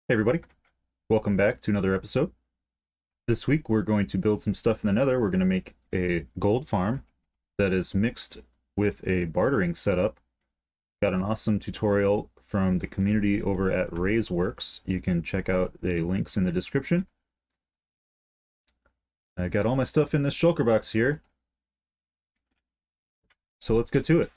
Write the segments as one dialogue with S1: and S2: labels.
S1: Hey everybody, welcome back to another episode. This week we're going to build some stuff in the nether. We're going to make a gold farm that is mixed with a bartering setup. Got an awesome tutorial from the community over at Raiseworks. You can check out the links in the description. I got all my stuff in this shulker box here, so let's get to it.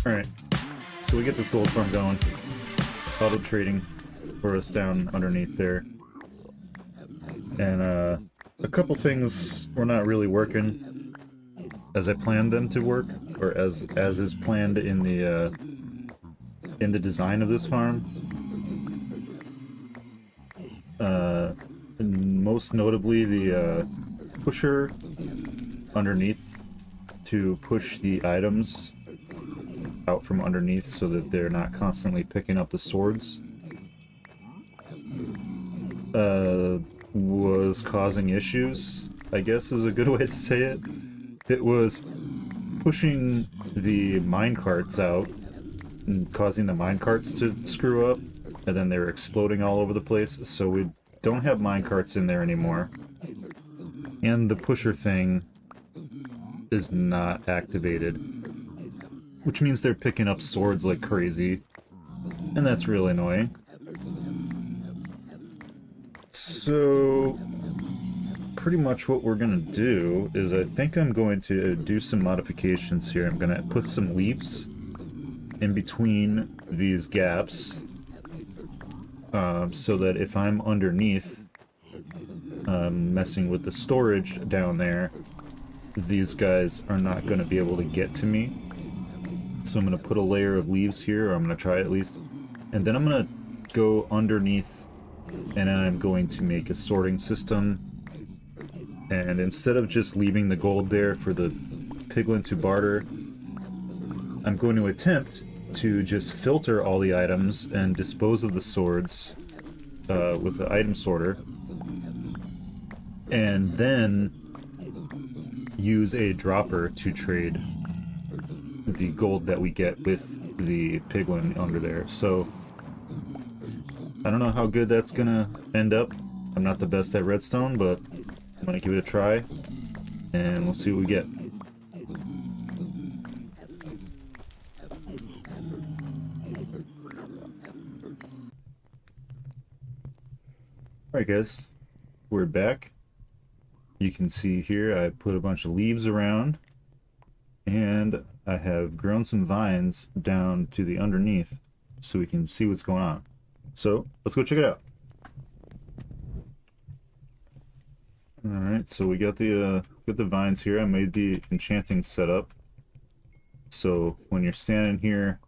S1: Alright, so we get this gold farm going. Auto trading for us down underneath there. And a couple things were not really working as I planned them to work, or as is planned in the design of this farm. Most notably the pusher underneath to push the items out from underneath so that they're not constantly picking up the swords was causing issues, I guess is a good way to say it. It was pushing the minecarts out and causing the minecarts to screw up, and then they were exploding all over the place, so we don't have minecarts in there anymore. And the pusher thing is not activated, which means they're picking up swords like crazy, and that's really annoying. So, pretty much what we're gonna do is I think I'm going to do some modifications here. I'm gonna put some leaves in between these gaps, so that if I'm underneath messing with the storage down there, these guys are not going to be able to get to me. So I'm going to put a layer of leaves here, or I'm going to try at least, and then I'm going to go underneath and I'm going to make a sorting system. And instead of just leaving the gold there for the piglin to barter, I'm going to attempt to just filter all the items and dispose of the swords with the item sorter, and then use a dropper to trade the gold that we get with the piglin under there. So I don't know how good that's gonna end up. I'm not the best at redstone, but I'm gonna give it a try and we'll see what we get. Alright guys, we're back. You can see here I put a bunch of leaves around, and I have grown some vines down to the underneath so we can see what's going on. So let's go check it out. Alright, so we got the get the vines here. I made the enchanting setup. So when you're standing here,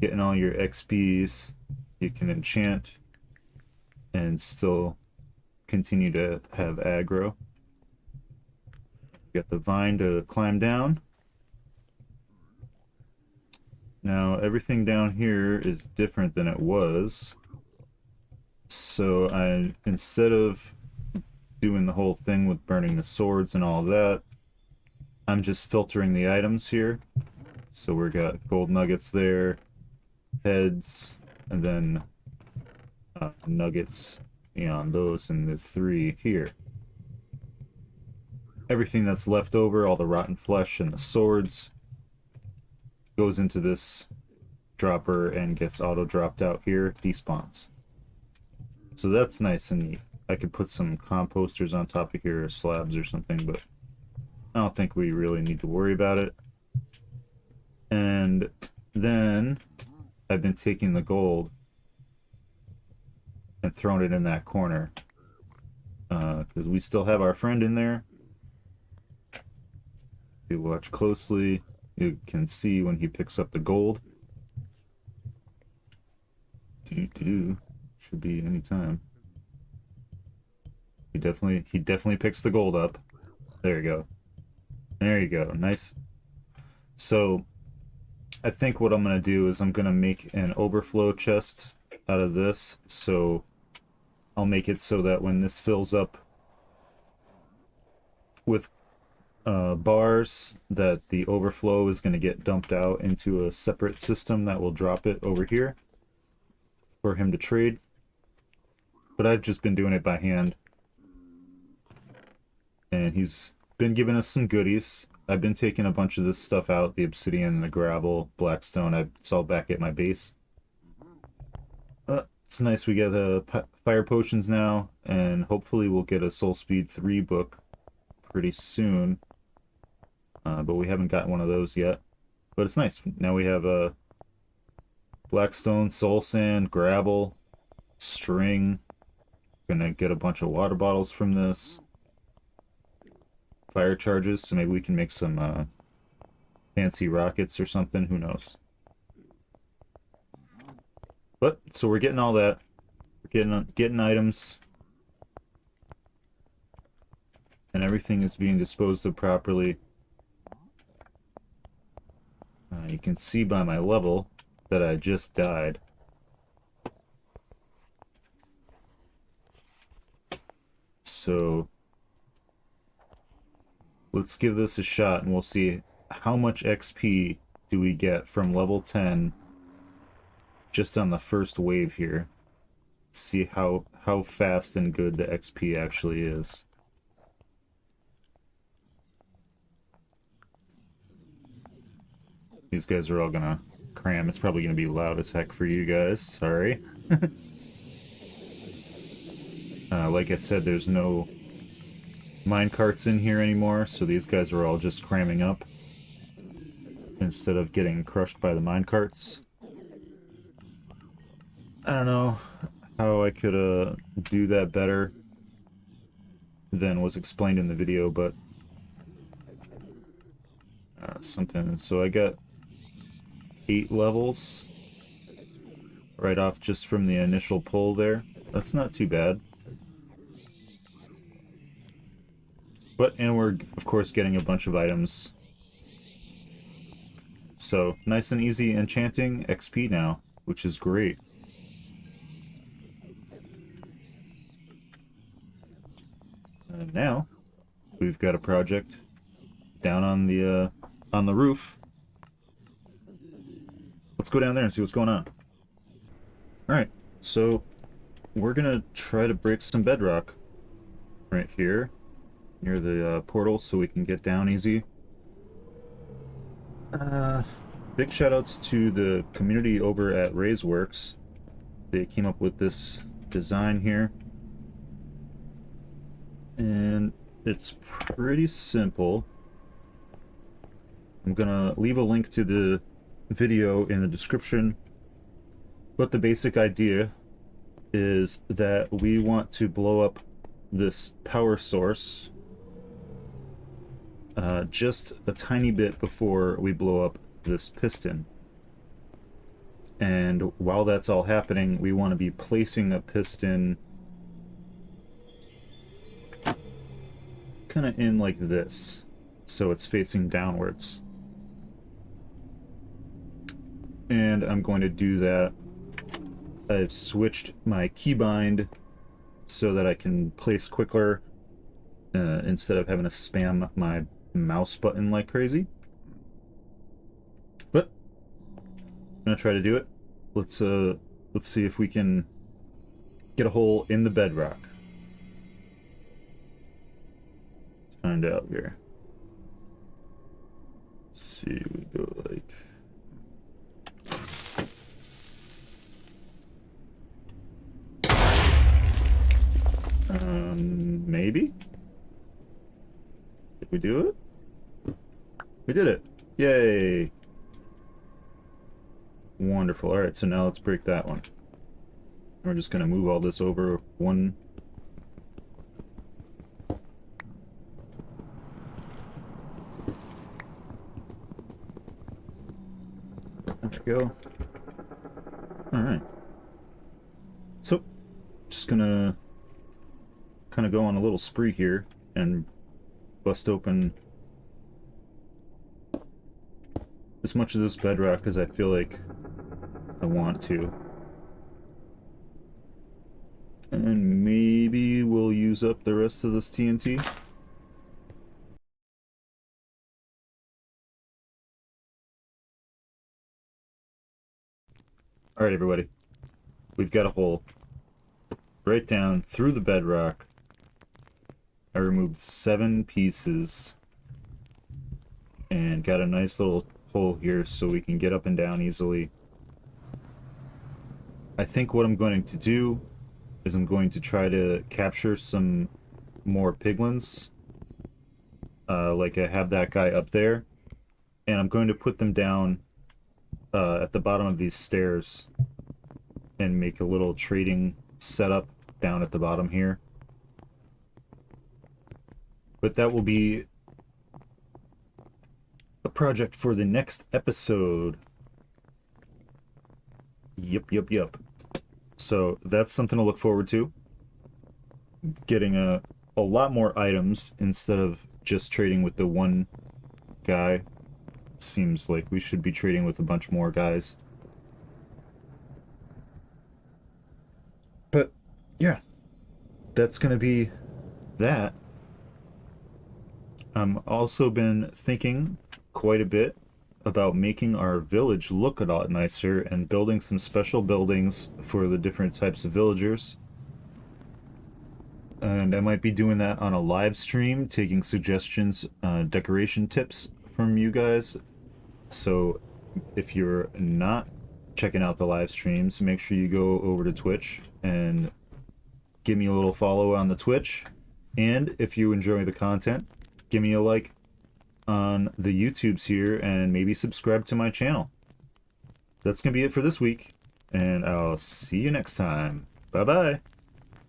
S1: getting all your XPs, you can enchant and still continue to have aggro. Got the vine to climb down. Now everything down here is different than it was. So instead of doing the whole thing with burning the swords and all that, I'm just filtering the items here. So we got gold nuggets there, heads, and then nuggets beyond those, and the 3 here. Everything that's left over, all the rotten flesh and the swords, goes into this dropper and gets auto-dropped out here, despawns. So that's nice and neat. I could put some composters on top of here, or slabs or something, but I don't think we really need to worry about it. And then I've been taking the gold and throwing it in that corner, because we still have our friend in there. If you watch closely, you can see when he picks up the gold. Should be any time. He definitely picks the gold up. There you go. There you go. Nice. So I think what I'm gonna do is I'm gonna make an overflow chest out of this. So I'll make it so that when this fills up with bars, that the overflow is going to get dumped out into a separate system that will drop it over here for him to trade. But I've just been doing it by hand, and he's been giving us some goodies. I've been taking a bunch of this stuff out, the obsidian, the gravel, blackstone. It's all back at my base. It's nice we get fire potions now, and hopefully we'll get a Soul Speed 3 book pretty soon. But we haven't got one of those yet. But it's nice. Now we have a blackstone, soul sand, gravel, string. Gonna get a bunch of water bottles from this. Fire charges, so maybe we can make some fancy rockets or something. Who knows? But so we're getting all that. We're getting items. And everything is being disposed of properly. You can see by my level that I just died. So let's give this a shot and we'll see how much XP do we get from level 10 just on the first wave here. See how fast and good the XP actually is. These guys are all gonna cram. It's probably gonna be loud as heck for you guys. Sorry. Like I said, there's no minecarts in here anymore, so these guys are all just cramming up instead of getting crushed by the minecarts. I don't know how I could do that better than was explained in the video, but something. So I got 8 levels right off just from the initial pull there. That's not too bad. And we're of course getting a bunch of items. So nice and easy enchanting XP now, which is great. And now we've got a project down on the roof. Let's go down there and see what's going on. Alright, so we're gonna try to break some bedrock right here near the portal so we can get down easy. Big shoutouts to the community over at Raiseworks. They came up with this design here. And it's pretty simple. I'm gonna leave a link to the video in the description. But the basic idea is that we want to blow up this power source just a tiny bit before we blow up this piston. And while that's all happening, we want to be placing a piston kind of in like this, so it's facing downwards. And I'm going to do that. I've switched my keybind so that I can place quicker instead of having to spam my mouse button like crazy. But I'm gonna try to do it. Let's see if we can get a hole in the bedrock. Let's find out here. Let's see, we go like maybe? Did we do it? We did it! Yay! Wonderful. Alright, so now let's break that one. We're just gonna move all this over one. There we go. Alright. So, just gonna kind of go on a little spree here and bust open as much of this bedrock as I feel like I want to. And maybe we'll use up the rest of this TNT. Alright, everybody. We've got a hole right down through the bedrock. I removed 7 pieces and got a nice little hole here so we can get up and down easily. I think what I'm going to do is I'm going to try to capture some more piglins. Like I have that guy up there, and I'm going to put them down at the bottom of these stairs and make a little trading setup down at the bottom here. But that will be a project for the next episode. Yep. So that's something to look forward to. Getting a lot more items instead of just trading with the one guy. Seems like we should be trading with a bunch more guys. But yeah, that's gonna be that. I've also been thinking quite a bit about making our village look a lot nicer and building some special buildings for the different types of villagers. And I might be doing that on a live stream, taking suggestions, decoration tips from you guys. So if you're not checking out the live streams, make sure you go over to Twitch and give me a little follow on the Twitch. And if you enjoy the content, give me a like on the YouTubes here and maybe subscribe to my channel. That's gonna be it for this week, and I'll see you next time. Bye bye.